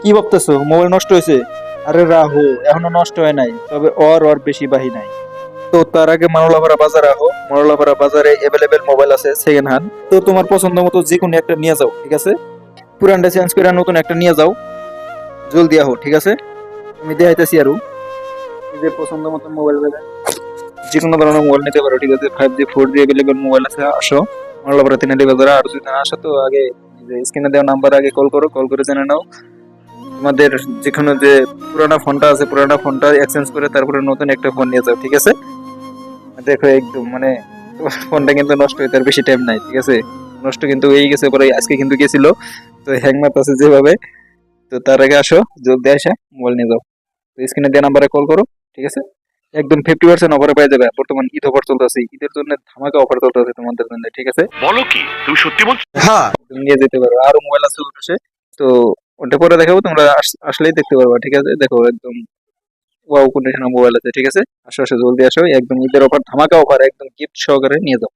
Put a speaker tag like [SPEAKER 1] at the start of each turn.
[SPEAKER 1] কি ভাবতেছো মোবাইল নষ্ট হয়েছে? আরে রাহো, এখনো নষ্ট হয় নাই, তবে ওর বেশি বাহি নাই। তো তার আগে মাওলাপাড়া বাজারে আহো, মাওলাপাড়া বাজারে অ্যাভেলেবেল মোবাইল আছে সেকেন্ড হ্যান্ড। তো তোমার পছন্দ মতো যে কোনো একটা নিয়ে যাও, ঠিক আছে? পুরানটা চেঞ্জ করে নতুন একটা নিয়ে যাও, জলদি আহো, ঠিক আছে? আমি দেখাইতেছি আরো, এই যে পছন্দ মতো মোবাইল যে কোনো ধরনের মোবাইল নিতে পারো, ঠিক আছে? 5G 4G অ্যাভেলেবেল মোবাইল আছে, আসো মাওলাপাড়া তিনালি বাজারে। আর যদি না আসো তো আগে স্ক্রিনে দেওয়া নাম্বার আগে কল করো, কল করে জেনে নাও তোমাদের যেখানে যে পুরানা ফোনটা আছে পুরানা ফোনটা এক্সচেঞ্জ করে তারপরে নতুন একটা ফোন নিয়ে যাও, ঠিক আছে? দেখো একদম মানে তোমার ফোনটা কিন্তু নষ্ট হইতে আর বেশি টাইম নাই, ঠিক আছে? নষ্ট কিন্তু হয়ে গেছে, পরে আজকে কিন্তু গেছিল, তো হ্যাং মারতেছে যেভাবে। তো তার আগে আসো, জলদি আসা মোবাইল নিয়ে যাও। তো স্ক্রিনে দেওয়া নাম্বারে কল করো, ঠিক আছে? একদম 50% অফারে পেয়ে যাবে। বর্তমান ঈদ অফার চলতেছে, ঈদের জন্য ধামাকা অফার চলতেছে তোমাদের জন্য, ঠিক আছে?
[SPEAKER 2] বলো কি তুমি সত্যি বলছো?
[SPEAKER 1] তুমি নিয়ে যেতে পারো, আরো মোবাইল আছে ওর পাশে। তো ওটা পরে দেখাবো, তোমরা আসলেই দেখতে পারবা, ঠিক আছে? দেখো একদম ওয়াও কন্ডিশনের মোবাইল আছে, ঠিক আছে? আসো আসো জলদি আসো, একদম ঈদের অফার ধামাকা অফার, একদম গিফট সহকারে নিয়ে যাও।